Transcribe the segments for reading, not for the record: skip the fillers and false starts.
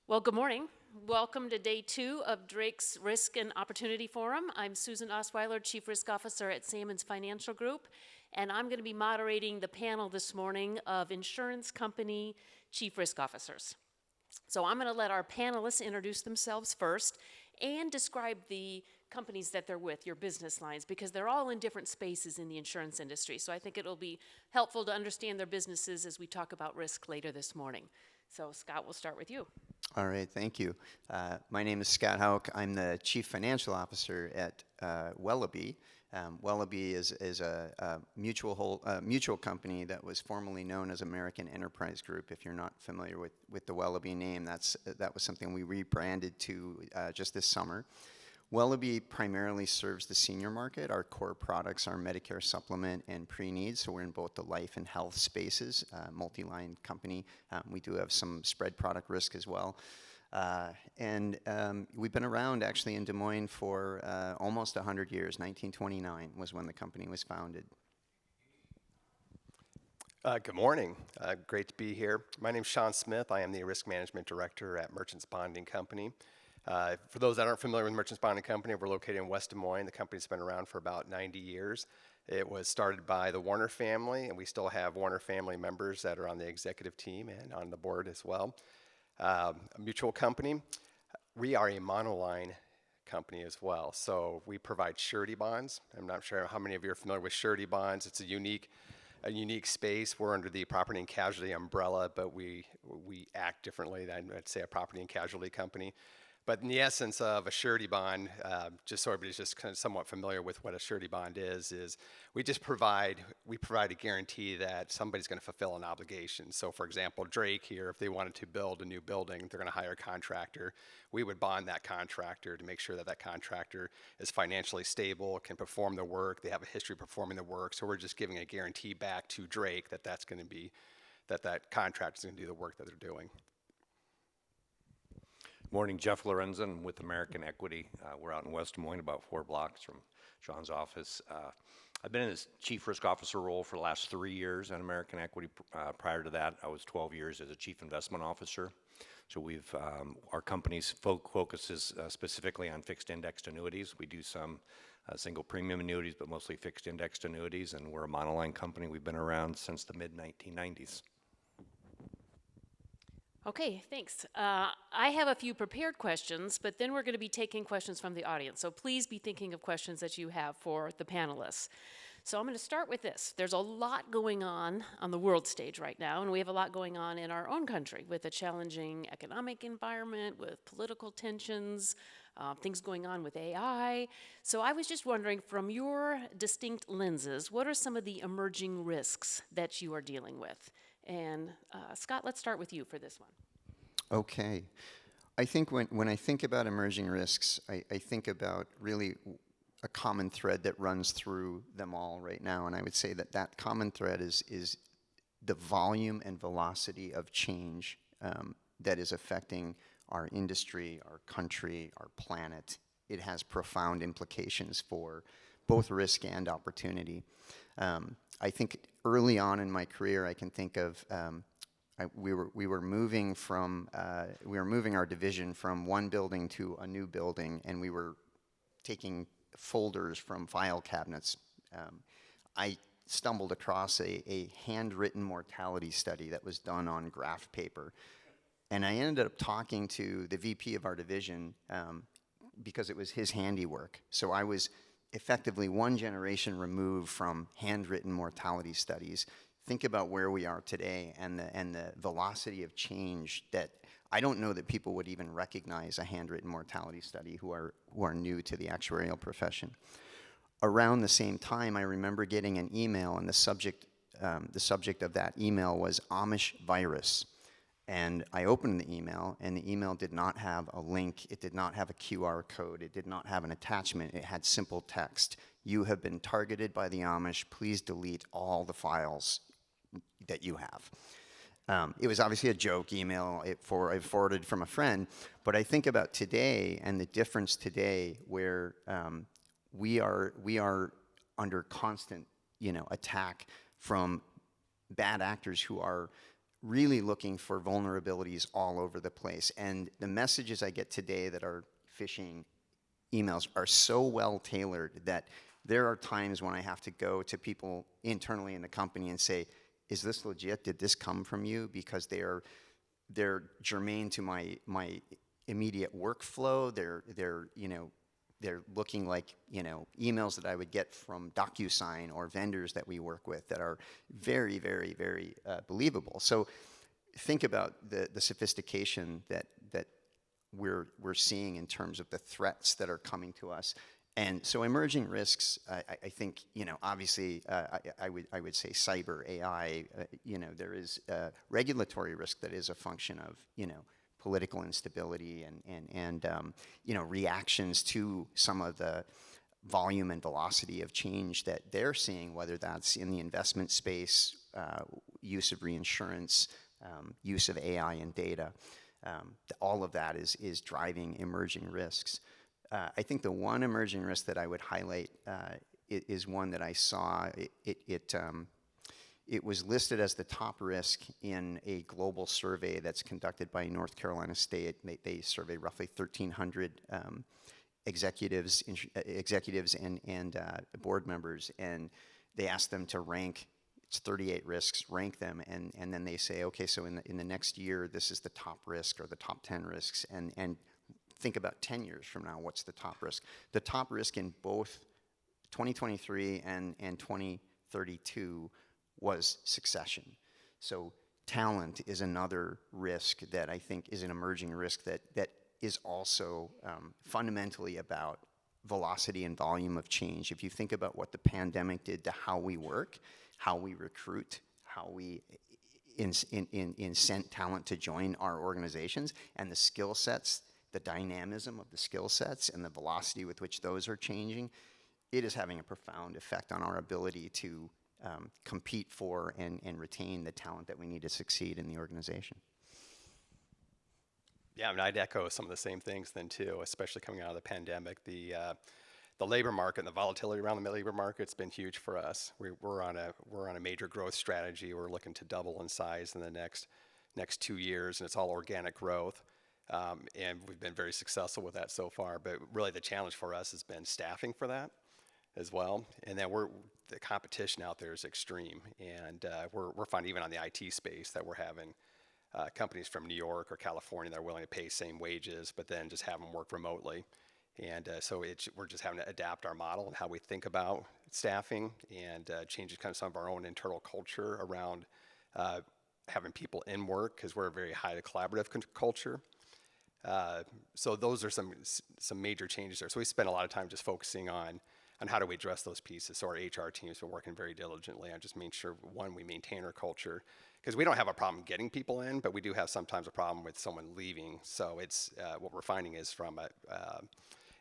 Well, good morning. Welcome to day 2 of Drake's Risk and Opportunity Forum. I'm Susan Osweiler, Chief Risk Officer at Sammons Financial Group, and I'm going to be moderating the panel this morning of insurance company chief risk officers. So I'm going to let our panelists introduce themselves first and describe the companies that they're with, your business lines, because they're all in different spaces in the insurance industry. So I think it'll be helpful to understand their businesses as we talk about risk later this morning. So Scott, we'll start with you. All right, thank you. My name is Scott Hauk. I'm the Chief Financial Officer at Wellaby. Wellaby is a mutual company that was formerly known as American Enterprise Group. If you're not familiar with the Wellaby name, that was something we rebranded to just this summer. Wellaby primarily serves the senior market. Our core products are Medicare Supplement and Pre-Need, so we're in both the life and health spaces, multi-line company. We do have some spread product risk as well. And we've been around actually in Des Moines for almost 100 years. 1929 was when the company was founded. Good morning. Great to be here. My name is Sean Smith. I am the Risk Management Director at Merchants Bonding Company. For those that aren't familiar with Merchants Bonding Company, we're located in West Des Moines. The company's been around for about 90 years. It was started by the Warner family, and we still have Warner family members that are on the executive team and on the board as well. A mutual company. We are a monoline company as well. So we provide surety bonds. I'm not sure how many of you are familiar with surety bonds. It's a unique space. We're under the property and casualty umbrella, but we act differently than, I'd say, a property and casualty company. But in the essence of a surety bond, just so everybody's just kind of somewhat familiar with what a surety bond is we provide a guarantee that somebody's going to fulfill an obligation. So for example, Drake here, if they wanted to build a new building, they're going to hire a contractor. We would bond that contractor to make sure that that contractor is financially stable, can perform the work, they have a history of performing the work. So we're just giving a guarantee back to Drake that that contractor is going to do the work that they're doing. Morning, Jeff Lorenzen with American Equity. We're out in West Des Moines, about 4 blocks from Sean's office. I've been in this chief risk officer role for the last 3 years at American Equity. Prior to that, I was 12 years as a chief investment officer. So our company's focuses specifically on fixed indexed annuities. We do some single premium annuities, but mostly fixed indexed annuities, and we're a monoline company. We've been around since the mid-1990s. Okay, thanks. I have a few prepared questions, but then we're going to be taking questions from the audience. So please be thinking of questions that you have for the panelists. So I'm going to start with this. There's a lot going on the world stage right now, and we have a lot going on in our own country with a challenging economic environment, with political tensions, things going on with AI. So I was just wondering, from your distinct lenses, what are some of the emerging risks that you are dealing with? And Scott, let's start with you for this one. Okay. I think when I think about emerging risks, I think about really a common thread that runs through them all right now. And I would say that common thread is the volume and velocity of change that is affecting our industry, our country, our planet. It has profound implications for both risk and opportunity. I think early on in my career, I can think of we were moving our division from one building to a new building, and we were taking folders from file cabinets. I stumbled across a handwritten mortality study that was done on graph paper, and I ended up talking to the VP of our division because it was his handiwork. So I was effectively one generation removed from handwritten mortality studies. Think about where we are today and the velocity of change that I don't know that people would even recognize a handwritten mortality study who are new to the actuarial profession. Around the same time, I remember getting an email, and the subject of that email was Amish virus. And I opened the email, and the email did not have a link. It did not have a QR code. It did not have an attachment. It had simple text. You have been targeted by the Amish. Please delete all the files that you have. It was obviously a joke email I forwarded from a friend, but I think about today and the difference today where we are under constant attack from bad actors who are really looking for vulnerabilities all over the place. And the messages I get today that are phishing emails are so well tailored that there are times when I have to go to people internally in the company and say, is this legit? Did this come from you? Because they're germane to my immediate workflow. They're looking like, emails that I would get from DocuSign or vendors that we work with that are very, very, very believable. So think about the sophistication that we're seeing in terms of the threats that are coming to us. And so emerging risks, I think, obviously, I would say cyber, AI, there is regulatory risk that is a function of, political instability and reactions to some of the volume and velocity of change that they're seeing, whether that's in the investment space, use of reinsurance, use of AI and data. All of that is driving emerging risks. I think the one emerging risk that I would highlight is one that I saw. It was listed as the top risk in a global survey that's conducted by North Carolina State. They survey roughly 1,300 executives and board members, and they asked them to rank. It's 38 risks, rank them, and then they say, okay, so in the next year, this is the top risk or the top 10 risks, and think about 10 years from now, what's the top risk? The top risk in both 2023 and 2032 was succession. So talent is another risk that I think is an emerging risk that is also fundamentally about velocity and volume of change. If you think about what the pandemic did to how we work, how we recruit, how we incent talent to join our organizations, and the skill sets, the dynamism of the skill sets and the velocity with which those are changing, it is having a profound effect on our ability to compete for and retain the talent that we need to succeed in the organization. Yeah, I mean, I'd echo some of the same things then too, especially coming out of the pandemic. The labor market and the volatility around the labor market's been huge for us. We're on a major growth strategy. We're looking to double in size in the next 2 years, and it's all organic growth. And we've been very successful with that so far. But really, the challenge for us has been staffing for that as well. And then the competition out there is extreme, and we're finding even on the IT space that we're having companies from New York or California that are willing to pay same wages, but then just have them work remotely. And so we're just having to adapt our model and how we think about staffing and change kind of some of our own internal culture around having people in work, because we're a very highly collaborative culture. So those are some major changes there. So we spend a lot of time just focusing on how do we address those pieces. So our HR team's been working very diligently on just making sure, one, we maintain our culture, because we don't have a problem getting people in, but we do have sometimes a problem with someone leaving. So it's what we're finding is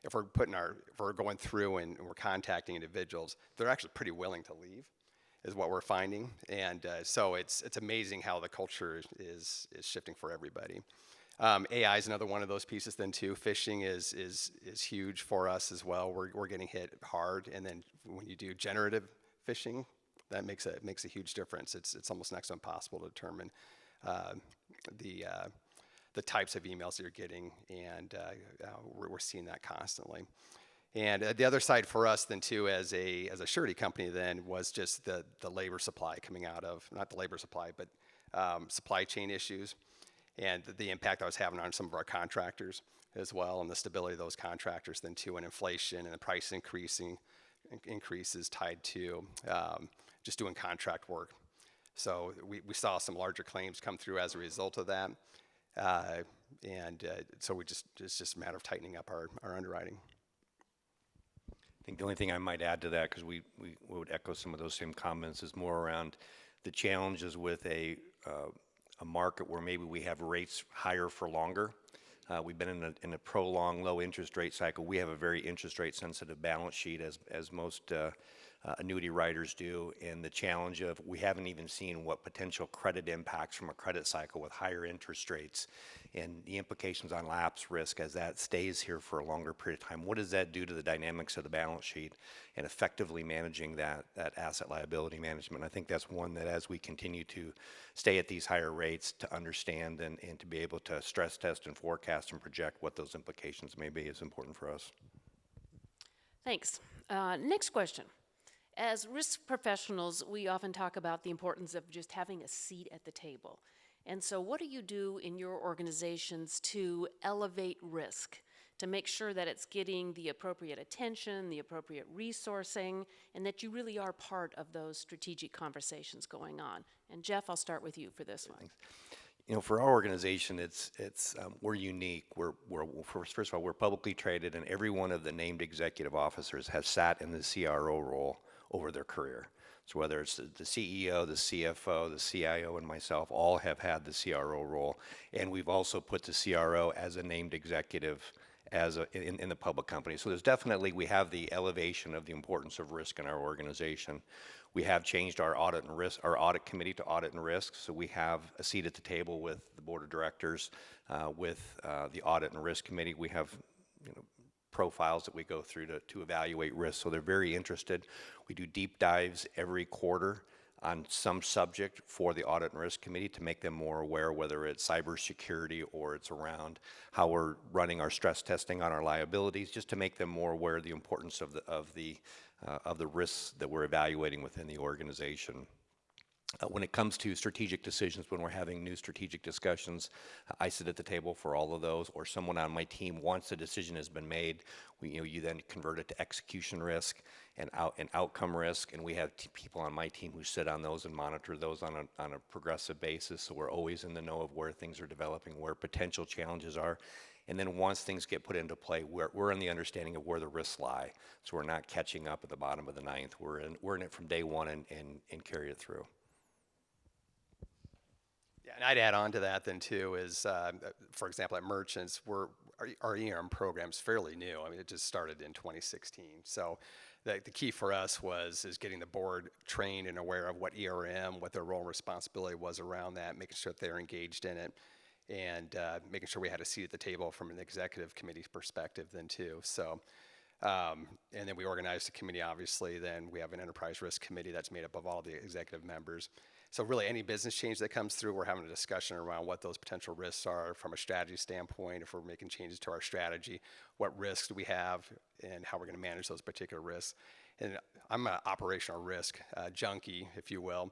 if we're going through and we're contacting individuals, they're actually pretty willing to leave, is what we're finding. And so it's amazing how the culture is shifting for everybody. AI is another one of those pieces then too. Phishing is huge for us as well. We're getting hit hard, and then when you do generative phishing, that makes a huge difference. It's almost next to impossible to determine the types of emails that you're getting, and we're seeing that constantly. And the other side for us then too, as a surety company, then was just the labor supply coming out of, not the labor supply, but supply chain issues, and the impact that was having on some of our contractors as well, and the stability of those contractors then too, and inflation and the price increases tied to just doing contract work. So we saw some larger claims come through as a result of that, so it's just a matter of tightening up our underwriting. I think the only thing I might add to that, because we would echo some of those same comments, is more around the challenges with a market where maybe we have rates higher for longer. We've been in a prolonged low interest rate cycle. We have a very interest rate sensitive balance sheet, as most annuity writers do, and the challenge of we haven't even seen what potential credit impacts from a credit cycle with higher interest rates and the implications on lapse risk as that stays here for a longer period of time. What does that do to the dynamics of the balance sheet and effectively managing that asset liability management? I think that's one that as we continue to stay at these higher rates, to understand and to be able to stress test and forecast and project what those implications may be is important for us. Thanks. Next question. As risk professionals, we often talk about the importance of just having a seat at the table. And so what do you do in your organizations to elevate risk, to make sure that it's getting the appropriate attention, the appropriate resourcing, and that you really are part of those strategic conversations going on? And Jeff, I'll start with you for this one. You know, for our organization, we're unique. First of all, we're publicly traded, and every one of the named executive officers has sat in the CRO role over their career. So whether it's the CEO, the CFO, the CIO, and myself, all have had the CRO role. And we've also put the CRO as a named executive in the public company. So we have the elevation of the importance of risk in our organization. We have changed our audit committee to audit and risk. So we have a seat at the table with the board of directors, with the audit and risk committee. We have, profiles that we go through to evaluate risk. So they're very interested. We do deep dives every quarter on some subject for the audit and risk committee to make them more aware, whether it's cybersecurity or it's around how we're running our stress testing on our liabilities, just to make them more aware of the importance of the risks that we're evaluating within the organization. When it comes to strategic decisions, when we're having new strategic discussions, I sit at the table for all of those, or someone on my team, once a decision has been made, you then convert it to execution risk and outcome risk, and we have people on my team who sit on those and monitor those on a progressive basis, so we're always in the know of where things are developing, where potential challenges are. And then once things get put into play, we're in the understanding of where the risks lie. So we're not catching up at the bottom of the ninth. We're in it from day one and carry it through. Yeah, and I'd add on to that then too is, for example, at Merchants, our ERM program's fairly new. I mean, it just started in 2016. So the key for us is getting the board trained and aware of what ERM, what their role and responsibility was around that, making sure that they're engaged in it, and making sure we had a seat at the table from an executive committee perspective then too. So, and then we organized the committee, obviously. Then we have an enterprise risk committee that's made up of all the executive members. So really any business change that comes through, we're having a discussion around what those potential risks are from a strategy standpoint. If we're making changes to our strategy, what risks do we have and how we're going to manage those particular risks. And I'm an operational risk junkie, if you will.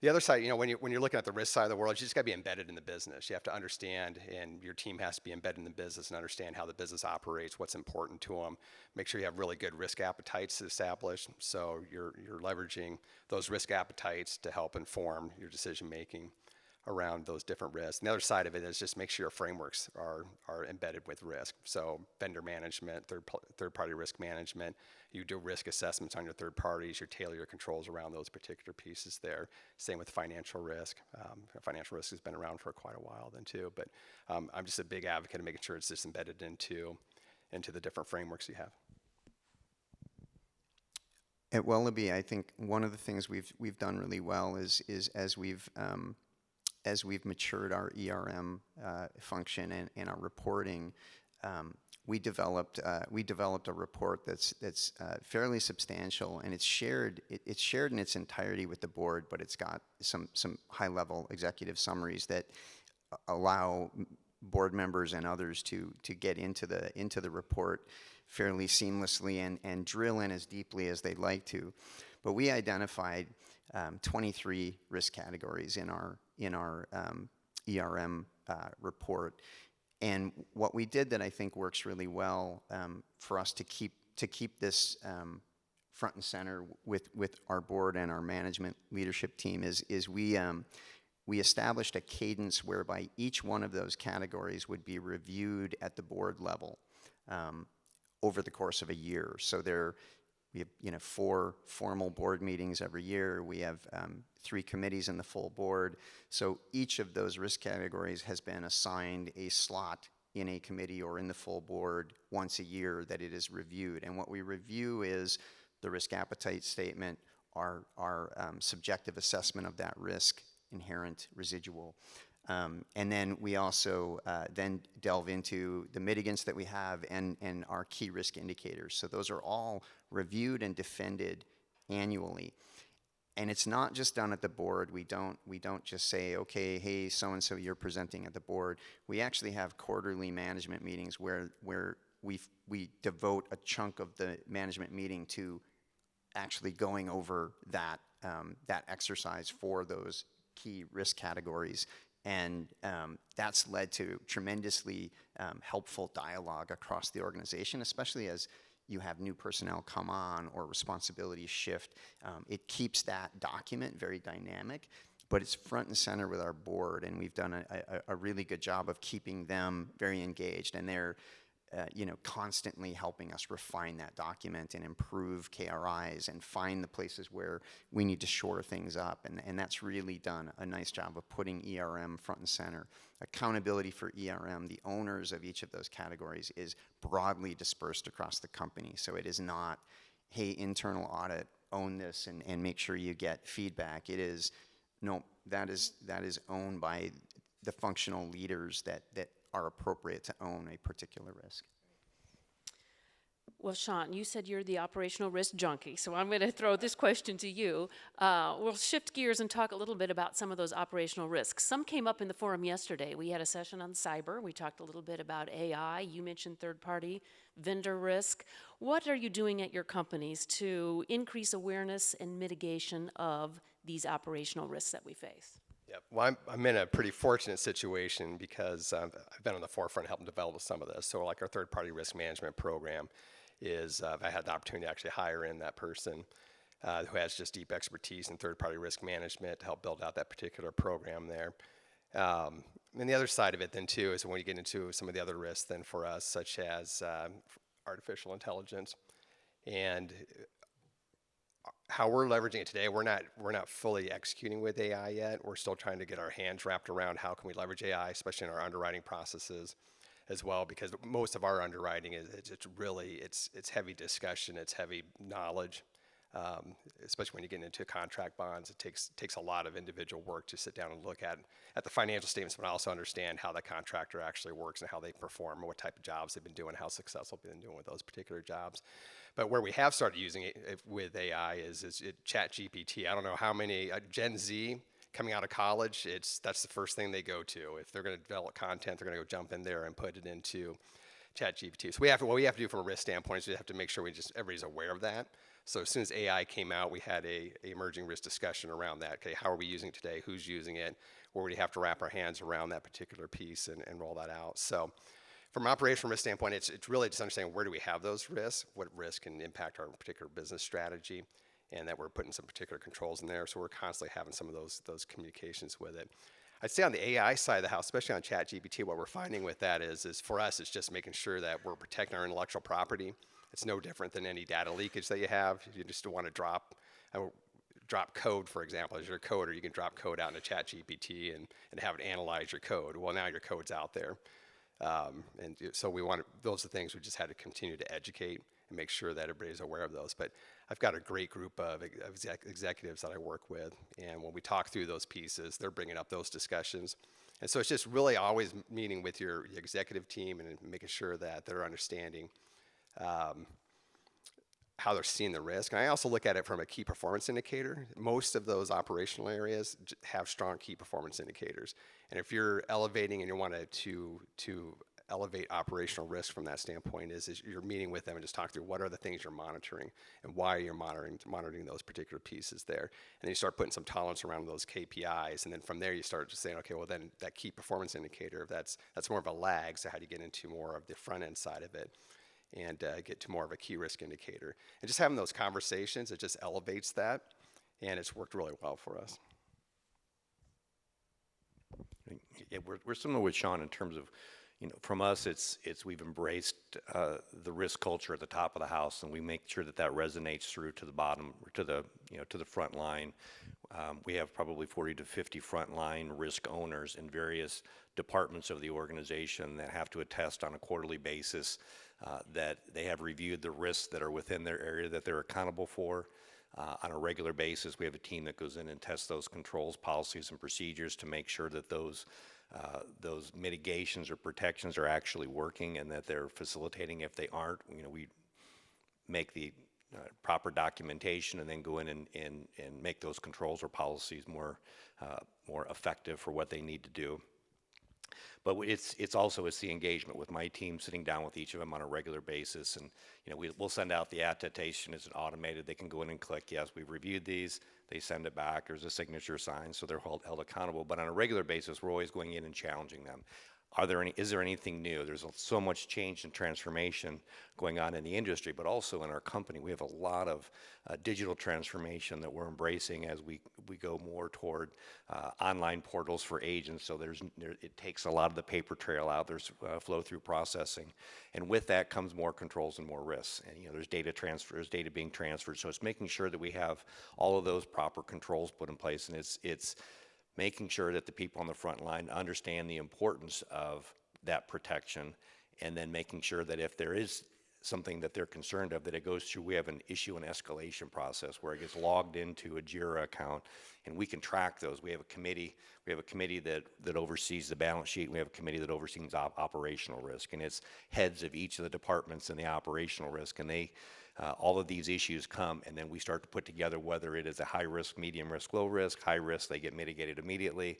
The other side, when you're looking at the risk side of the world, you just got to be embedded in the business. You have to understand, and your team has to be embedded in the business and understand how the business operates, what's important to them. Make sure you have really good risk appetites established, so you're leveraging those risk appetites to help inform your decision making around those different risks. And the other side of it is just make sure your frameworks are embedded with risk. So vendor management, third-party risk management, you do risk assessments on your third parties, you tailor your controls around those particular pieces there. Same with financial risk. Financial risk has been around for quite a while then too, but I'm just a big advocate of making sure it's just embedded into the different frameworks you have. At Wellaby, I think one of the things we've done really well is as we've matured our ERM function and our reporting, we developed a report that's fairly substantial, and it's shared in its entirety with the board, but it's got some high-level executive summaries that allow board members and others to get into the report fairly seamlessly and drill in as deeply as they'd like to. But we identified 23 risk categories in our ERM report, and what we did that I think works really well for us to keep this front and center with our board and our management leadership team is we established a cadence whereby each one of those categories would be reviewed at the board level over the course of a year. So we have 4 formal board meetings every year. We have 3 committees in the full board. So each of those risk categories has been assigned a slot in a committee or in the full board once a year that it is reviewed. And what we review is the risk appetite statement, our subjective assessment of that risk, inherent residual. And then we also then delve into the mitigants that we have and our key risk indicators. So those are all reviewed and defended annually. And it's not just done at the board. We don't just say, okay, hey, so-and-so, you're presenting at the board. We actually have quarterly management meetings where we devote a chunk of the management meeting to actually going over that exercise for those key risk categories. And that's led to tremendously helpful dialogue across the organization, especially as you have new personnel come on or responsibilities shift. It keeps that document very dynamic, but it's front and center with our board, and we've done a really good job of keeping them very engaged, and they're constantly helping us refine that document and improve KRIs and find the places where we need to shore things up. And that's really done a nice job of putting ERM front and center. Accountability for ERM, the owners of each of those categories, is broadly dispersed across the company. So it is not, hey, internal audit, own this and make sure you get feedback. It is, no, that is owned by the functional leaders that are appropriate to own a particular risk. Well, Sean, you said you're the operational risk junkie, so I'm going to throw this question to you. We'll shift gears and talk a little bit about some of those operational risks. Some came up in the forum yesterday. We had a session on cyber. We talked a little bit about AI. You mentioned third-party vendor risk. What are you doing at your companies to increase awareness and mitigation of these operational risks that we face? Yeah, well, I'm in a pretty fortunate situation because I've been on the forefront helping develop some of this. So like our third-party risk management program is, I had the opportunity to actually hire in that person who has just deep expertise in third-party risk management to help build out that particular program there. And the other side of it then too is when you get into some of the other risks then for us, such as artificial intelligence and how we're leveraging it today. We're not fully executing with AI yet. We're still trying to get our hands wrapped around how can we leverage AI, especially in our underwriting processes as well, because most of our underwriting it's heavy discussion, it's heavy knowledge, especially when you get into contract bonds. It takes a lot of individual work to sit down and look at the financial statements, but also understand how the contractor actually works and how they perform and what type of jobs they've been doing, how successful they've been doing with those particular jobs. But where we have started using it with AI is ChatGPT. I don't know how many Gen Z coming out of college, that's the first thing they go to. If they're going to develop content, they're going to go jump in there and put it into ChatGPT. So what we have to do from a risk standpoint is we have to make sure everybody's aware of that. So as soon as AI came out, we had a emerging risk discussion around that. Okay, how are we using it today? Who's using it? Where would we have to wrap our hands around that particular piece and roll that out? So from an operational risk standpoint, it's really just understanding where do we have those risks, what risk can impact our particular business strategy, and that we're putting some particular controls in there. So we're constantly having some of those communications with it. I'd say on the AI side of the house, especially on ChatGPT, what we're finding with that is for us, it's just making sure that we're protecting our intellectual property. It's no different than any data leakage that you have. You just want to drop code, for example. As you're a coder, you can drop code out into ChatGPT and have it analyze your code. Well, now your code's out there. And so those are things we just had to continue to educate and make sure that everybody's aware of those. But I've got a great group of executives that I work with, and when we talk through those pieces, they're bringing up those discussions. And so it's just really always meeting with your executive team and making sure that they're understanding how they're seeing the risk. And I also look at it from a key performance indicator. Most of those operational areas have strong key performance indicators. And if you're elevating and you want to elevate operational risk from that standpoint is you're meeting with them and just talk through what are the things you're monitoring and why you're monitoring those particular pieces there. And then you start putting some tolerance around those KPIs. And then from there you start just saying, okay, well then that key performance indicator, that's more of a lag. So how do you get into more of the front end side of it and get to more of a key risk indicator? And just having those conversations, it just elevates that. And it's worked really well for us. Yeah, we're similar with Sean in terms of, from us, we've embraced the risk culture at the top of the house, and we make sure that resonates through to the bottom, to the front line. We have probably 40 to 50 frontline risk owners in various departments of the organization that have to attest on a quarterly basis that they have reviewed the risks that are within their area that they're accountable for. On a regular basis, we have a team that goes in and tests those controls, policies, and procedures to make sure that those mitigations or protections are actually working and that they're facilitating. If they aren't, we make the proper documentation and then go in and make those controls or policies more effective for what they need to do. But it's the engagement with my team, sitting down with each of them on a regular basis, and we'll send out the attestation as an automated. They can go in and click, yes, we've reviewed these. They send it back. There's a signature signed, so they're held accountable. But on a regular basis, we're always going in and challenging them. Is there anything new? There's so much change and transformation going on in the industry, but also in our company. We have a lot of digital transformation that we're embracing as we go more toward online portals for agents. So it takes a lot of the paper trail out. There's flow through processing, and with that comes more controls and more risks. And there's data transfer, there's data being transferred. So it's making sure that we have all of those proper controls put in place, and it's making sure that the people on the front line understand the importance of that protection, and then making sure that if there is something that they're concerned of, that it goes through, we have an issue and escalation process where it gets logged into a JIRA account, and we can track those. We have a committee that oversees the balance sheet. We have a committee that oversees operational risk, and it's heads of each of the departments in the operational risk, and all of these issues come, and then we start to put together whether it is a high risk, medium risk, low risk. High risk, they get mitigated immediately.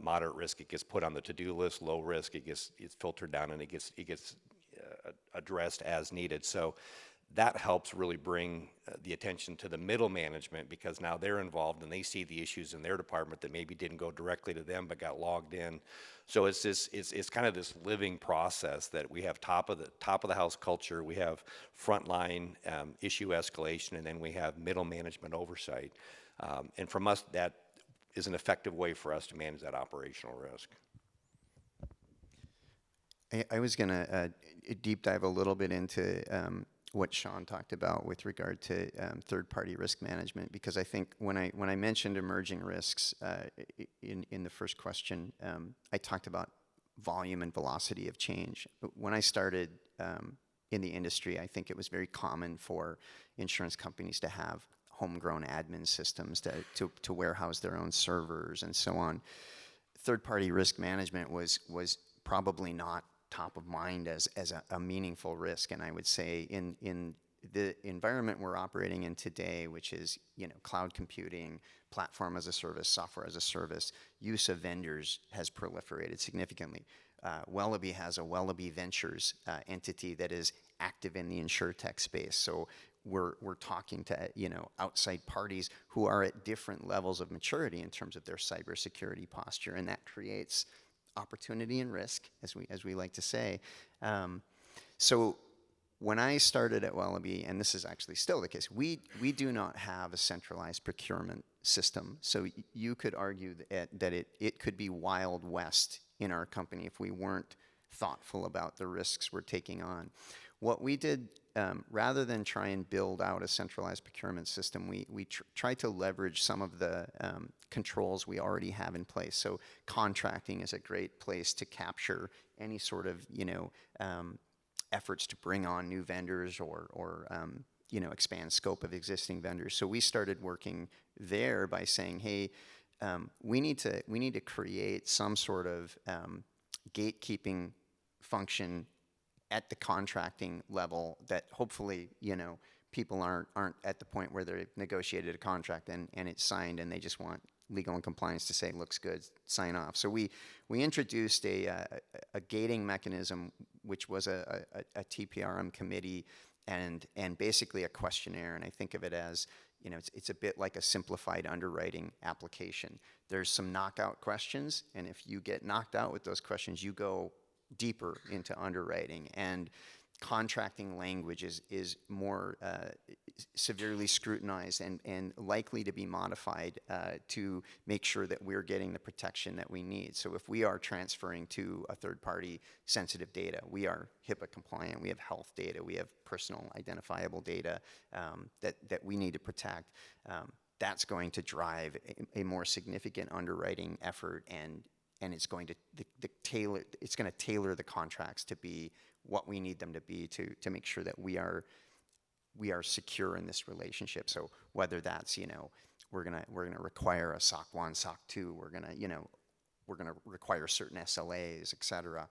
Moderate risk, it gets put on the to-do list. Low risk, it's filtered down and it gets addressed as needed. So that helps really bring the attention to the middle management, because now they're involved and they see the issues in their department that maybe didn't go directly to them but got logged in. So it's kind of this living process that we have top of the house culture, we have frontline issue escalation, and then we have middle management oversight. And from us, that is an effective way for us to manage that operational risk. I was going to deep dive a little bit into what Sean talked about with regard to third-party risk management, because I think when I mentioned emerging risks in the first question, I talked about volume and velocity of change. When I started in the industry, I think it was very common for insurance companies to have homegrown admin systems to warehouse their own servers and so on. Third-party risk management was probably not top of mind as a meaningful risk. And I would say in the environment we're operating in today, which is cloud computing, platform as a service, software as a service, use of vendors has proliferated significantly. Wellabe has a Wellabe Ventures entity that is active in the insurtech space. So we're talking to outside parties who are at different levels of maturity in terms of their cybersecurity posture, and that creates opportunity and risk, as we like to say. So when I started at Wellabe, and this is actually still the case, we do not have a centralized procurement system. So you could argue that it could be Wild West in our company if we weren't thoughtful about the risks we're taking on. What we did, rather than try and build out a centralized procurement system, we tried to leverage some of the controls we already have in place. So contracting is a great place to capture any sort of efforts to bring on new vendors or expand scope of existing vendors. So we started working there by saying, hey, we need to create some sort of gatekeeping function at the contracting level that hopefully people aren't at the point where they've negotiated a contract and it's signed and they just want legal and compliance to say looks good, sign off. So we introduced a gating mechanism, which was a TPRM committee and basically a questionnaire. And I think of it as it's a bit like a simplified underwriting application. There's some knockout questions, and if you get knocked out with those questions, you go deeper into underwriting, and contracting language is more severely scrutinized and likely to be modified to make sure that we're getting the protection that we need. So if we are transferring to a third party sensitive data, we are HIPAA compliant, we have health data, we have personal identifiable data that we need to protect. that's going to drive a more significant underwriting effort, and it's going to tailor the contracts to be what we need them to be to make sure that we are secure in this relationship. So whether that's, we're gonna require a SOC 1, SOC 2, we're gonna require certain SLAs, et cetera.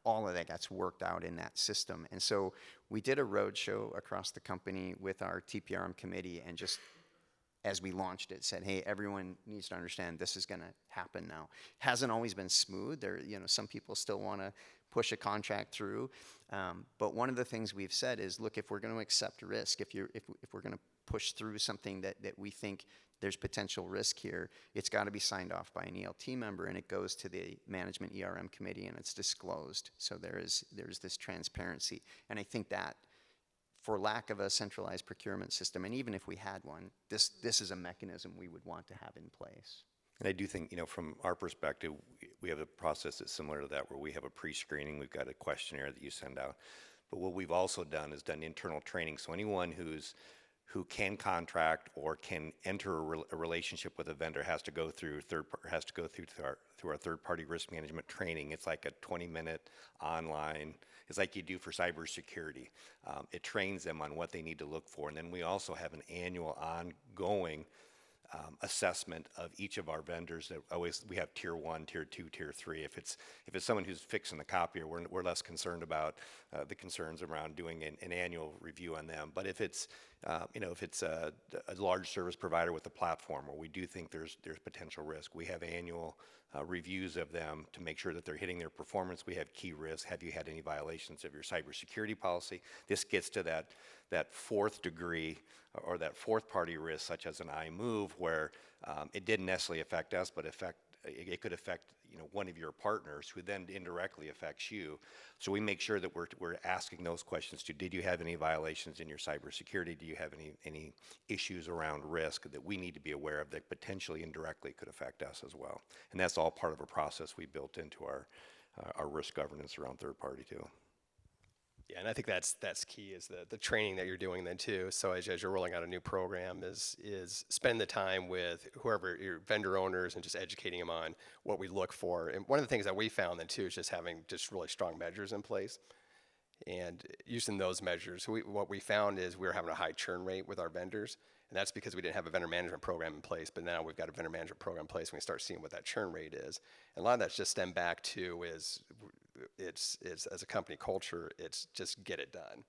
All of that gets worked out in that system. And so we did a roadshow across the company with our TPRM committee, and just as we launched it, said, hey, everyone needs to understand this is gonna happen now. Hasn't always been smooth. Some people still wanna push a contract through. But one of the things we've said is, look, if we're gonna accept risk, if we're gonna push through something that we think there's potential risk here, it's got to be signed off by an ELT member, and it goes to the management ERM committee, and it's disclosed. So there's this transparency. And I think that, for lack of a centralized procurement system, and even if we had one, this is a mechanism we would want to have in place. And I do think, from our perspective, we have a process that's similar to that, where we have a pre-screening, we've got a questionnaire that you send out. But what we've also done is done internal training. So anyone who can contract or can enter a relationship with a vendor has to go through our third-party risk management training. It's like a 20-minute online. It's like you do for cybersecurity. It trains them on what they need to look for, and then we also have an annual ongoing assessment of each of our vendors. We have tier 1, tier 2, tier 3. If it's someone who's fixing the copier, we're less concerned about the concerns around doing an annual review on them. But if it's a large service provider with a platform where we do think there's potential risk, we have annual reviews of them to make sure that they're hitting their performance. We have key risks. Have you had any violations of your cybersecurity policy? This gets to that fourth degree or that fourth party risk, such as an iMove, where it didn't necessarily affect us, but it could affect one of your partners, who then indirectly affects you. So we make sure that we're asking those questions too. Did you have any violations in your cybersecurity? Do you have any issues around risk that we need to be aware of that potentially indirectly could affect us as well? And that's all part of a process we built into our risk governance around third party too. Yeah, and I think that's key, is the training that you're doing then too. So as you're rolling out a new program, is spend the time with whoever your vendor owners and just educating them on what we look for. And one of the things that we found then too is just having just really strong measures in place, and using those measures. What we found is we were having a high churn rate with our vendors, and that's because we didn't have a vendor management program in place. But now we've got a vendor management program in place, and we start seeing what that churn rate is. And a lot of that's just stemmed back to it's as a company culture, it's just get it done.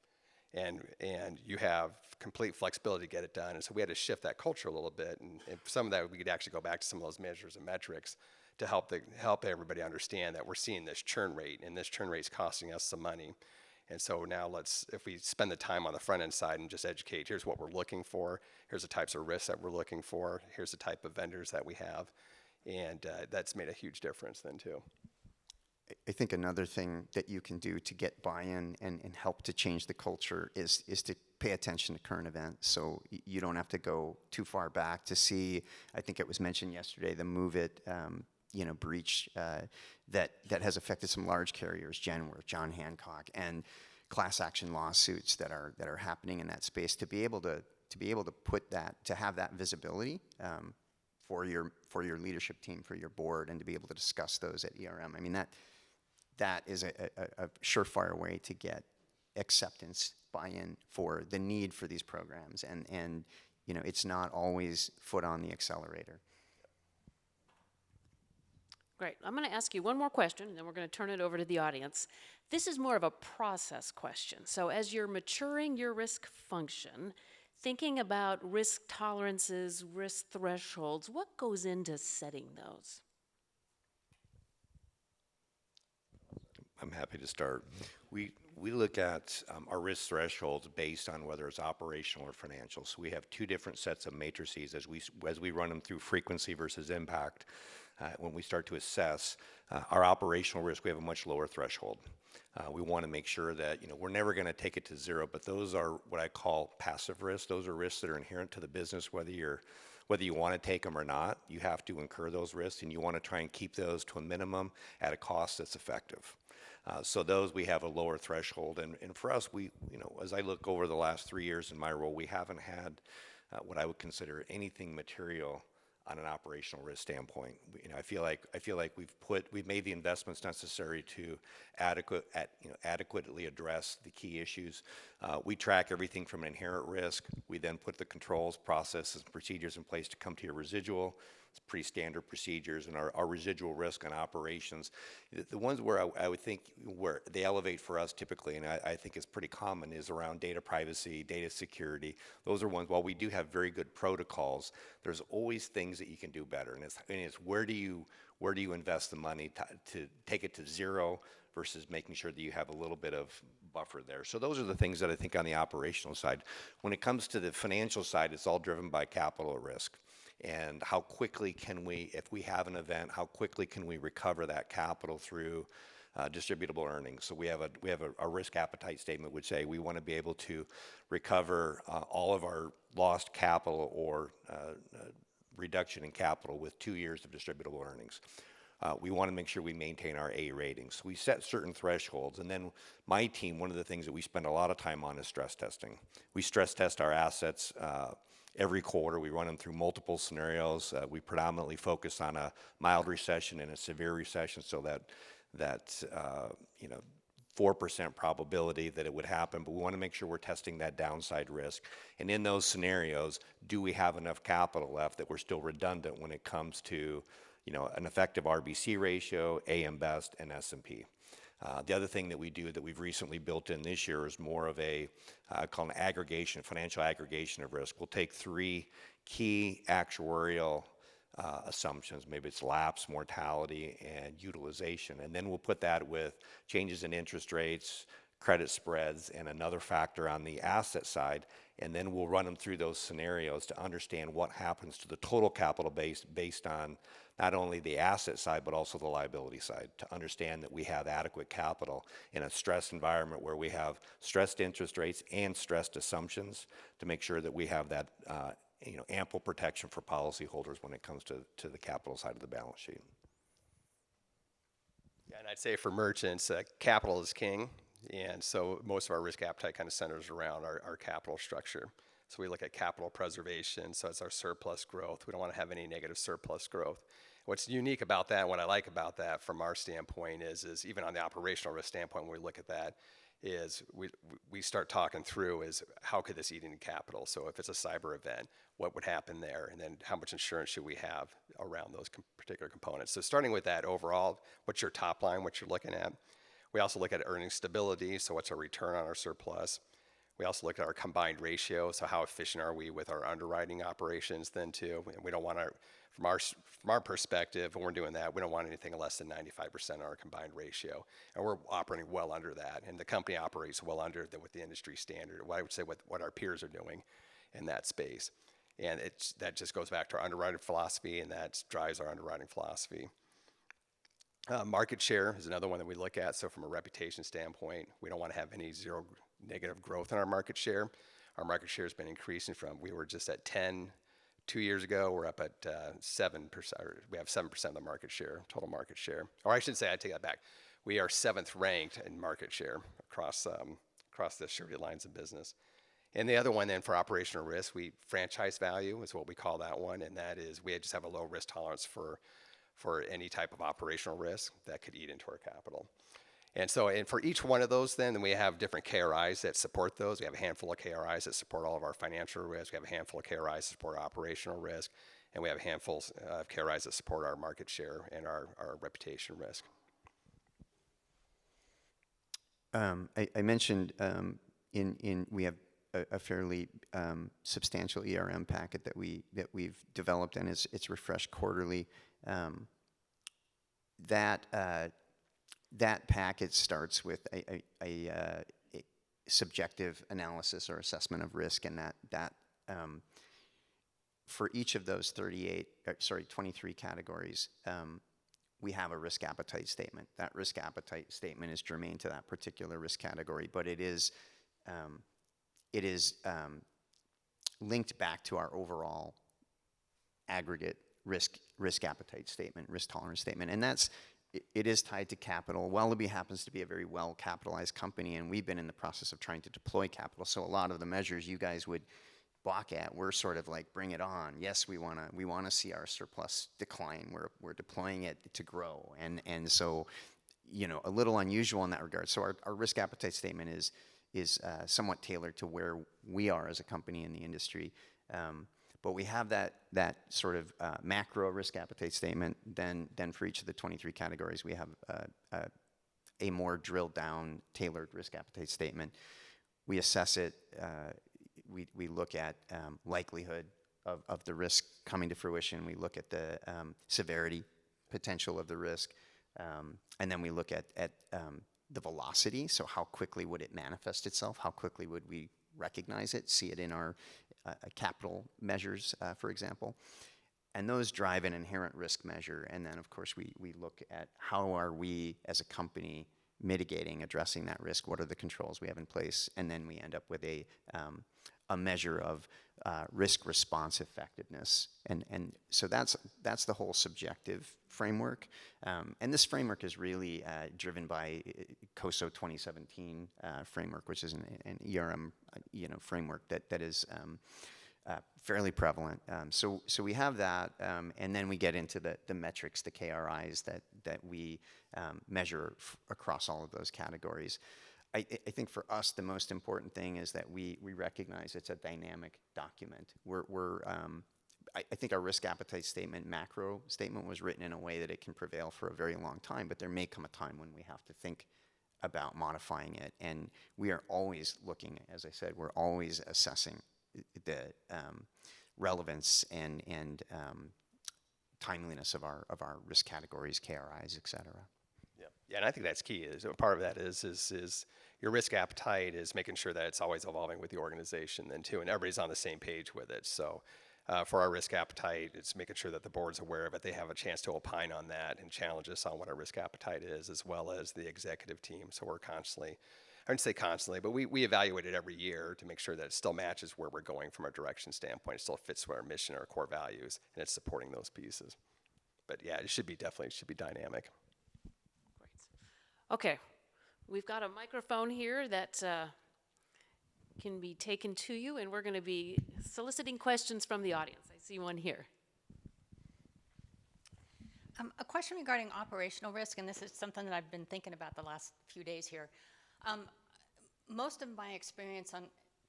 And you have complete flexibility to get it done. And so we had to shift that culture a little bit. And some of that, we could actually go back to some of those measures and metrics to help everybody understand that we're seeing this churn rate, and this churn rate is costing us some money. And so now if we spend the time on the front end side and just educate, here's what we're looking for, here's the types of risks that we're looking for, here's the type of vendors that we have. And that's made a huge difference then too. I think another thing that you can do to get buy-in and help to change the culture is to pay attention to current events. So you don't have to go too far back to see, I think it was mentioned yesterday, the MOVEit breach that has affected some large carriers, Genworth, John Hancock, and class action lawsuits that are happening in that space. To be able to put that, to have that visibility for your leadership team, for your board, and to be able to discuss those at ERM. I mean, that is a surefire way to get acceptance, buy-in for the need for these programs, and it's not always foot on the accelerator. Great. I'm going to ask you one more question, and then we're going to turn it over to the audience. This is more of a process question. So as you're maturing your risk function, thinking about risk tolerances, risk thresholds, what goes into setting those? I'm happy to start. We look at our risk thresholds based on whether it's operational or financial. So we have two different sets of matrices as we run them through frequency versus impact. When we start to assess our operational risk, we have a much lower threshold. We want to make sure that we're never going to take it to zero, but those are what I call passive risks. Those are risks that are inherent to the business, whether you want to take them or not. You have to incur those risks, and you want to try and keep those to a minimum at a cost that's effective. So those, we have a lower threshold, and for us, as I look over the last 3 years in my role, we haven't had what I would consider anything material on an operational risk standpoint. I feel like we've made the investments necessary to adequately address the key issues. We track everything from inherent risk. We then put the controls, processes, and procedures in place to come to your residual. It's pretty standard procedures, and our residual risk on operations, the ones where I would think where they elevate for us typically, and I think it's pretty common, is around data privacy, data security. Those are ones, while we do have very good protocols, there's always things that you can do better, and it's where do you invest the money to take it to zero versus making sure that you have a little bit of buffer there. So those are the things that I think on the operational side. When it comes to the financial side, it's all driven by capital at risk. And how quickly can we, if we have an event, how quickly can we recover that capital through distributable earnings? So we have a risk appetite statement which say we want to be able to recover all of our lost capital or reduction in capital with 2 years of distributable earnings. We want to make sure we maintain our A ratings. So we set certain thresholds. And then my team, one of the things that we spend a lot of time on is stress testing. We stress test our assets every quarter. We run them through multiple scenarios. We predominantly focus on a mild recession and a severe recession, so that 4% probability that it would happen, but we want to make sure we're testing that downside risk. And in those scenarios, do we have enough capital left that we're still redundant when it comes to an effective RBC ratio, AM Best, and S&P? The other thing that we do that we've recently built in this year is more of a called an aggregation, financial aggregation of risk. We'll take 3 key actuarial assumptions, maybe it's lapse, mortality, and utilization, and then we'll put that with changes in interest rates, credit spreads, and another factor on the asset side, and then we'll run them through those scenarios to understand what happens to the total capital base based on not only the asset side but also the liability side, to understand that we have adequate capital in a stressed environment where we have stressed interest rates and stressed assumptions, to make sure that we have that ample protection for policyholders when it comes to the capital side of the balance sheet. Yeah, and I'd say for merchants, capital is king. And so most of our risk appetite kind of centers around our capital structure. So we look at capital preservation, so it's our surplus growth. We don't want to have any negative surplus growth. What's unique about that, what I like about that from our standpoint is even on the operational risk standpoint, when we look at that, is we start talking through is how could this eat into capital? So if it's a cyber event, what would happen there? And then how much insurance should we have around those particular components? So starting with that overall, what's your top line, what you're looking at? We also look at earning stability, so what's our return on our surplus? We also look at our combined ratio, so how efficient are we with our underwriting operations then too? And we don't want to, from our perspective, when we're doing that, we don't want anything less than 95% on our combined ratio. And we're operating well under that. And the company operates well under what the industry standard, what I would say what our peers are doing in that space. And that just goes back to our underwriting philosophy, and that drives our underwriting philosophy. Market share is another one that we look at. So from a reputation standpoint, we don't want to have any zero negative growth in our market share. Our market share has been increasing we were just at 10 2 years ago. We're up at 7%. We have 7% of the market share, total market share. Or I should say, I take that back. We are 7th ranked in market share across the surety lines of business. And the other one then for operational risk, franchise value is what we call that one. And that is we just have a low risk tolerance for any type of operational risk that could eat into our capital. And for each one of those then we have different KRIs that support those. We have a handful of KRIs that support all of our financial risk. We have a handful of KRIs that support operational risk. And we have a handful of KRIs that support our market share and our reputation risk. I mentioned we have a fairly substantial ERM packet that we've developed, and it's refreshed quarterly. That packet starts with a subjective analysis or assessment of risk, and that for each of those 23 categories, we have a risk appetite statement. That risk appetite statement is germane to that particular risk category, but it is linked back to our overall aggregate risk appetite statement, risk tolerance statement, and it is tied to capital. Wellaby happens to be a very well capitalized company, and we've been in the process of trying to deploy capital. So a lot of the measures you guys would balk at. We're sort of like, bring it on. Yes, we wanna see our surplus decline. We're deploying it to grow, and so, a little unusual in that regard. So our risk appetite statement is somewhat tailored to where we are as a company in the industry. But we have that sort of macro risk appetite statement. Then for each of the 23 categories, we have a more drilled down, tailored risk appetite statement. We assess it. We look at likelihood of the risk coming to fruition. We look at the severity potential of the risk, and then we look at the velocity. So how quickly would it manifest itself? How quickly would we recognize it, see it in our capital measures, for example? And those drive an inherent risk measure. And then, of course, we look at how are we as a company mitigating, addressing that risk? What are the controls we have in place? And then we end up with a measure of risk response effectiveness. And so that's the whole subjective framework. And this framework is really driven by COSO 2017 framework, which is an ERM framework that is fairly prevalent. So we have that, and then we get into the metrics, the KRIs that we measure across all of those categories. I think for us, the most important thing is that we recognize it's a dynamic document. I think our risk appetite statement, macro statement, was written in a way that it can prevail for a very long time, but there may come a time when we have to think about modifying it. And we are always looking, as I said, we're always assessing the relevance and timeliness of our risk categories, KRIs, et cetera. Yeah, and I think that's key. Is part of that is your risk appetite is making sure that it's always evolving with the organization then too, and everybody's on the same page with it. So for our risk appetite, it's making sure that the board's aware of it. They have a chance to opine on that and challenge us on what our risk appetite is, as well as the executive team. So we're constantly, I wouldn't say constantly, but we evaluate it every year to make sure that it still matches where we're going from a direction standpoint. It still fits with our mission, our core values, and it's supporting those pieces. But yeah, it should be dynamic. Okay, we've got a microphone here that can be taken to you, and we're going to be soliciting questions from the audience. I see one here. A question regarding operational risk, and this is something that I've been thinking about the last few days here. Most of my experience on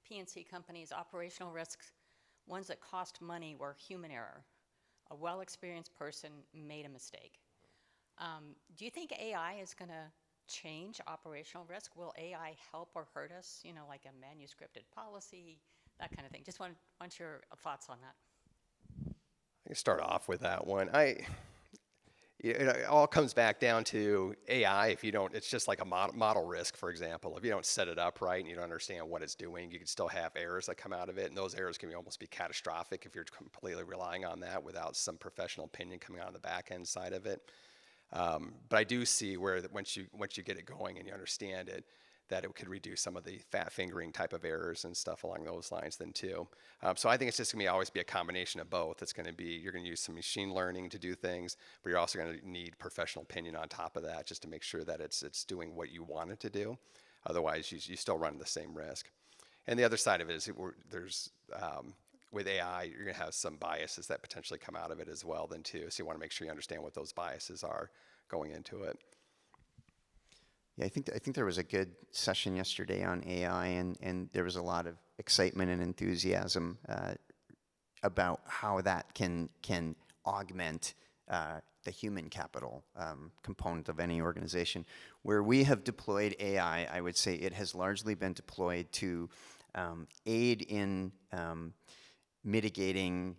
P&C companies, operational risks, ones that cost money, were human error. A well-experienced person made a mistake. Do you think AI is going to change operational risk? Will AI help or hurt us, like a manuscripted policy, that kind of thing? Just want your thoughts on that. I can start off with that one. It all comes back down to AI. If you don't, it's just like a model risk, for example. If you don't set it up right and you don't understand what it's doing, you can still have errors that come out of it, and those errors can almost be catastrophic if you're completely relying on that without some professional opinion coming out on the back end side of it. But I do see where once you get it going and you understand it, that it could reduce some of the fat fingering type of errors and stuff along those lines then too. So I think it's just going to always be a combination of both. It's going to be, you're going to use some machine learning to do things, but you're also going to need professional opinion on top of that just to make sure that it's doing what you want it to do. Otherwise, you still run the same risk. And the other side of it is with AI, you're going to have some biases that potentially come out of it as well then too. So you want to make sure you understand what those biases are going into it. Yeah, I think there was a good session yesterday on AI, and there was a lot of excitement and enthusiasm about how that can augment the human capital component of any organization. Where we have deployed AI, I would say it has largely been deployed to aid in mitigating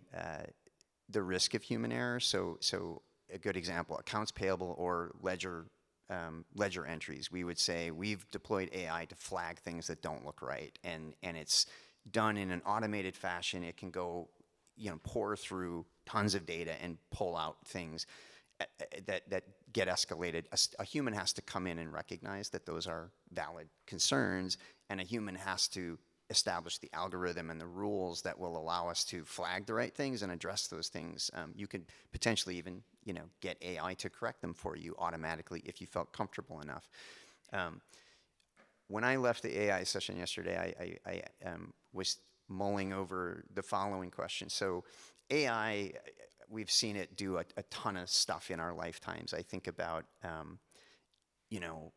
the risk of human error. So a good example, accounts payable or ledger entries. We would say we've deployed AI to flag things that don't look right, and it's done in an automated fashion. It can go, pour through tons of data and pull out things that get escalated. A human has to come in and recognize that those are valid concerns, and a human has to establish the algorithm and the rules that will allow us to flag the right things and address those things. You could potentially even, get AI to correct them for you automatically if you felt comfortable enough. When I left the AI session yesterday, I was mulling over the following question. So AI, we've seen it do a ton of stuff in our lifetimes. I think about, you know,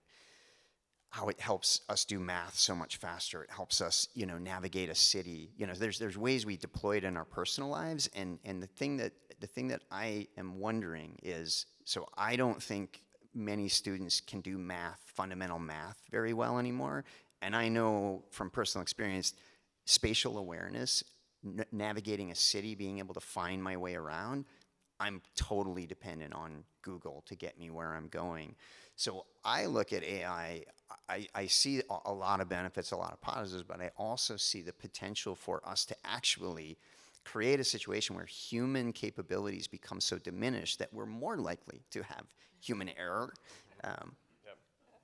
how it helps us do math so much faster. It helps us, you know, navigate a city. You know, there's ways we deploy it in our personal lives. And the thing that I am wondering is, so I don't think many students can do math, fundamental math, very well anymore. And I know from personal experience, spatial awareness, navigating a city, being able to find my way around, I'm totally dependent on Google to get me where I'm going. So I look at AI, I see a lot of benefits, a lot of positives, but I also see the potential for us to actually create a situation where human capabilities become so diminished that we're more likely to have human error.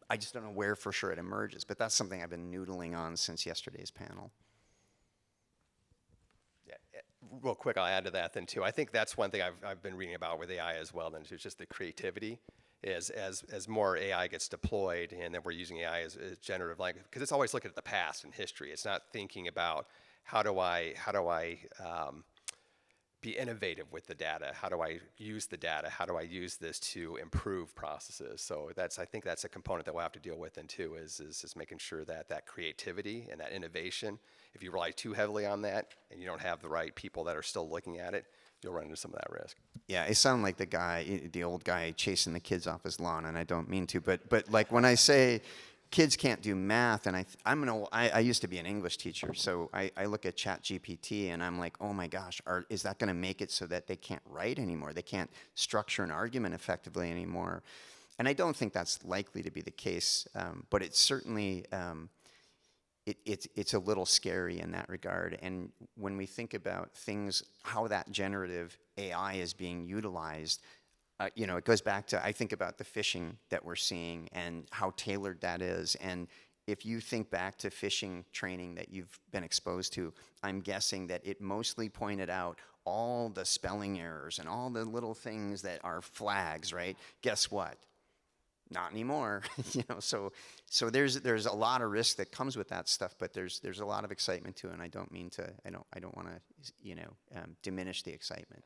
I just don't know where for sure it emerges, but that's something I've been noodling on since yesterday's panel. Yeah, real quick, I'll add to that then too. I think that's one thing I've been reading about with AI as well. Then it's just the creativity. As more AI gets deployed, and then we're using AI as generative language, because it's always looking at the past and history. It's not thinking about how do I be innovative with the data? How do I use the data? How do I use this to improve processes? So I think that's a component that we'll have to deal with then too, is making sure that creativity and that innovation, if you rely too heavily on that and you don't have the right people that are still looking at it, you'll run into some of that risk. Yeah, I sound like the old guy chasing the kids off his lawn, and I don't mean to, but like when I say kids can't do math, and I used to be an English teacher, so I look at ChatGPT and I'm like, oh my gosh, is that going to make it so that they can't write anymore? They can't structure an argument effectively anymore. And I don't think that's likely to be the case, but it's certainly, it's a little scary in that regard. And when we think about things, how that generative AI is being utilized, you know, it goes back to, I think about the phishing that we're seeing and how tailored that is. And if you think back to phishing training that you've been exposed to, I'm guessing that it mostly pointed out all the spelling errors and all the little things that are flags, right? Guess what? Not anymore. You know, so there's a lot of risk that comes with that stuff, but there's a lot of excitement too, and I don't mean to, I don't want to, you know, diminish the excitement.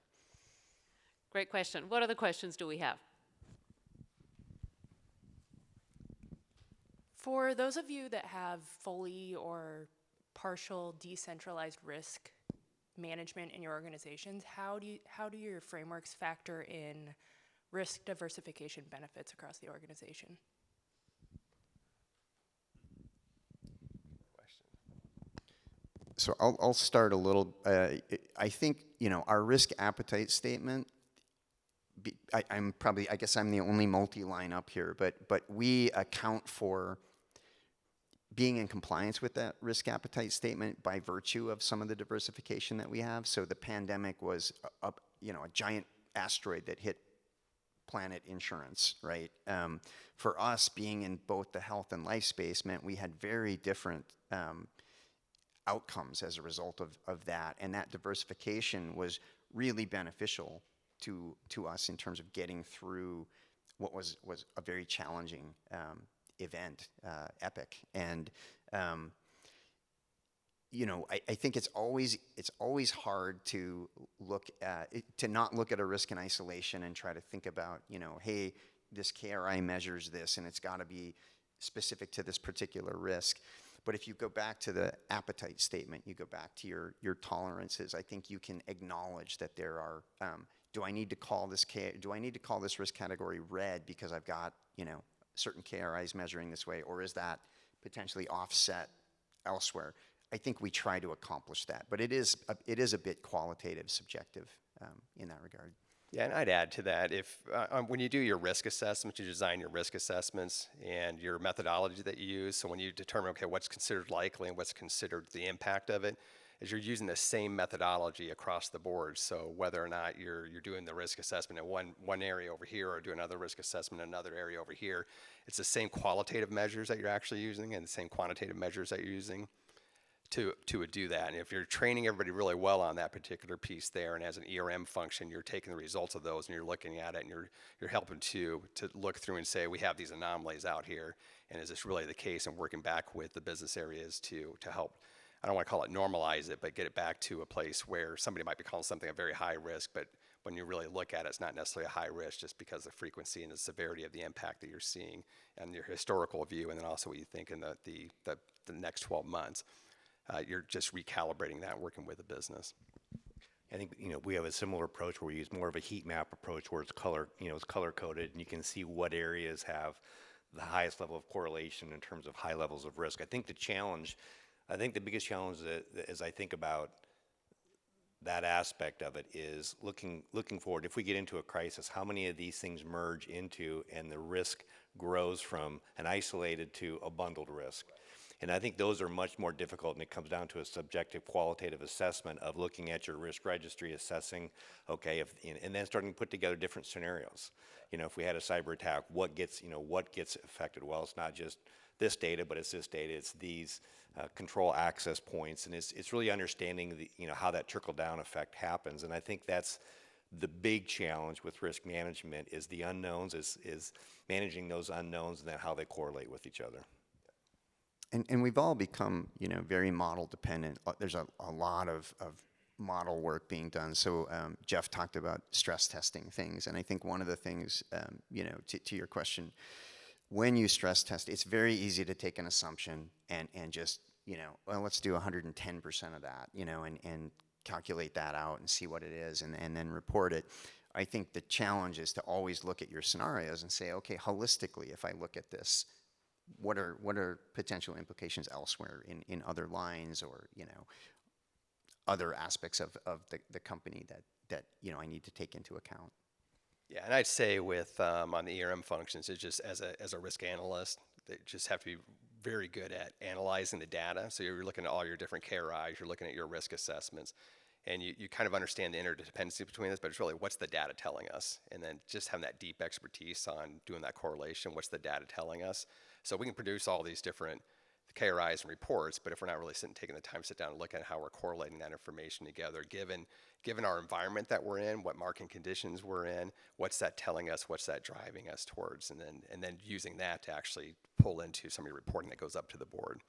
Great question. What other questions do we have? For those of you that have fully or partial decentralized risk management in your organizations, how do your frameworks factor in risk diversification benefits across the organization? So I'll start a little. I think, you know, our risk appetite statement. I guess I'm the only multi-line up here, but we account for being in compliance with that risk appetite statement by virtue of some of the diversification that we have. So the pandemic was a giant asteroid that hit planet insurance, right? For us, being in both the health and life space meant we had very different outcomes as a result of that, and that diversification was really beneficial to us in terms of getting through what was a very challenging event, epic. And you know, I think it's always hard to not look at a risk in isolation and try to think about, you know, hey, this KRI measures this and it's got to be specific to this particular risk. But if you go back to the appetite statement, you go back to your tolerances, I think you can acknowledge that there are, do I need to call this risk category red because I've got, you know, certain KRIs measuring this way, or is that potentially offset elsewhere? I think we try to accomplish that, but it is a bit qualitative, subjective in that regard. Yeah, and I'd add to that, if when you do your risk assessments, you design your risk assessments and your methodology that you use. So when you determine, okay, what's considered likely and what's considered the impact of it, is you're using the same methodology across the board. So whether or not you're doing the risk assessment in one area over here or do another risk assessment in another area over here, it's the same qualitative measures that you're actually using and the same quantitative measures that you're using to do that. And if you're training everybody really well on that particular piece there, and as an ERM function, you're taking the results of those and you're looking at it and you're helping to look through and say, we have these anomalies out here, and is this really the case, and working back with the business areas to help I don't want to call it normalize it, but get it back to a place where somebody might be calling something a very high risk, but when you really look at it, it's not necessarily a high risk just because of the frequency and the severity of the impact that you're seeing and your historical view, and then also what you think in the next 12 months. You're just recalibrating that and working with the business. I think, we have a similar approach where we use more of a heat map approach where it's it's color coded, and you can see what areas have the highest level of correlation in terms of high levels of risk. I think the biggest challenge as I think about that aspect of it is looking forward. If we get into a crisis, how many of these things merge into and the risk grows from an isolated to a bundled risk? And I think those are much more difficult, and it comes down to a subjective qualitative assessment of looking at your risk registry, assessing, okay, and then starting to put together different scenarios. If we had a cyber attack, what gets affected? Well, it's not just this data, but it's this data, it's these control access points, and it's really understanding how that trickle down effect happens. And I think that's the big challenge with risk management is the unknowns, is managing those unknowns and then how they correlate with each other. And we've all become, very model dependent. There's a lot of model work being done. So Jeff talked about stress testing things. And I think one of the things, to your question, when you stress test, it's very easy to take an assumption and just, well, let's do 110% of that, and calculate that out and see what it is and then report it. I think the challenge is to always look at your scenarios and say, okay, holistically, if I look at this, what are potential implications elsewhere in other lines or other aspects of the company that I need to take into account. Yeah, and I'd say with on the ERM functions, it's just as a risk analyst, they just have to be very good at analyzing the data. So you're looking at all your different KRIs, you're looking at your risk assessments, and you kind of understand the interdependency between this, but it's really what's the data telling us? And then just having that deep expertise on doing that correlation, what's the data telling us? So we can produce all these different KRIs and reports, but if we're not really taking the time to sit down and look at how we're correlating that information together, given our environment that we're in, what market conditions we're in, what's that telling us, what's that driving us towards, and then using that to actually pull into some of your reporting that goes up to the board.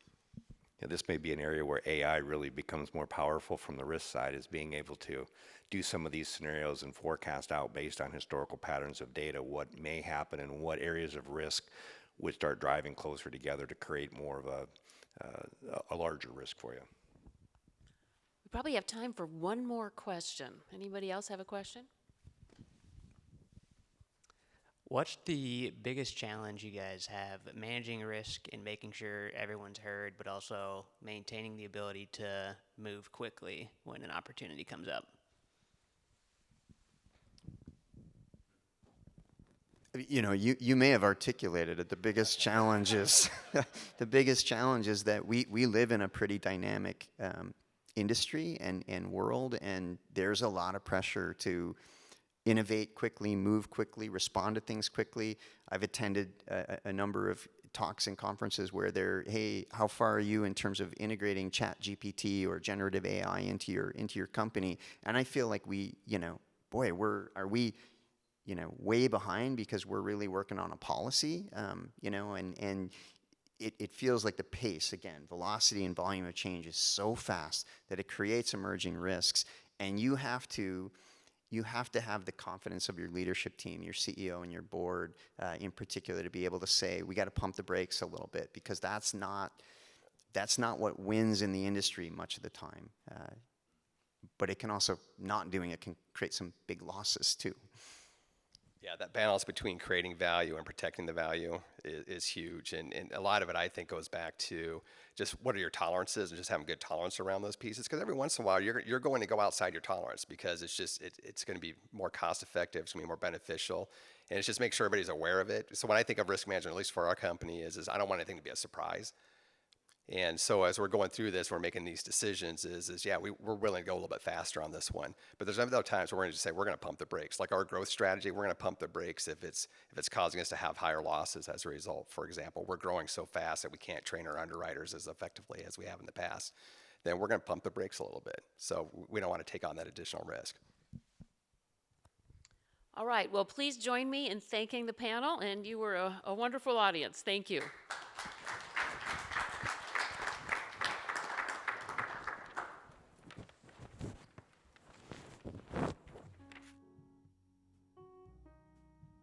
Yeah, this may be an area where AI really becomes more powerful from the risk side, is being able to do some of these scenarios and forecast out based on historical patterns of data what may happen and what areas of risk would start driving closer together to create more of a larger risk for you. We probably have time for one more question. Anybody else have a question? What's the biggest challenge you guys have managing risk and making sure everyone's heard, but also maintaining the ability to move quickly when an opportunity comes up? You may have articulated it. The biggest challenge is that we live in a pretty dynamic industry and world, and there's a lot of pressure to innovate quickly, move quickly, respond to things quickly. I've attended a number of talks and conferences where hey, how far are you in terms of integrating ChatGPT or generative AI into your company? And I feel like are we way behind because we're really working on a policy, and it feels like the pace, again, velocity and volume of change is so fast that it creates emerging risks, and you have to have the confidence of your leadership team, your CEO and your board in particular, to be able to say, we got to pump the brakes a little bit, because that's not what wins in the industry much of the time. But it can also, not doing it can create some big losses too. Yeah, that balance between creating value and protecting the value is huge. And a lot of it, I think, goes back to just what are your tolerances and just having good tolerance around those pieces. Because every once in a while, you're going to go outside your tolerance because it's going to be more cost effective, it's going to be more beneficial. And it's just make sure everybody's aware of it. So when I think of risk management, at least for our company, is I don't want anything to be a surprise. And so as we're going through this, we're making these decisions we're willing to go a little bit faster on this one. But there's other times where we're going to just say, we're going to pump the brakes. Like our growth strategy, we're going to pump the brakes if it's causing us to have higher losses as a result. For example, we're growing so fast that we can't train our underwriters as effectively as we have in the past. Then we're going to pump the brakes a little bit. So we don't want to take on that additional risk. All right, well, please join me in thanking the panel, and you were a wonderful audience. Thank you.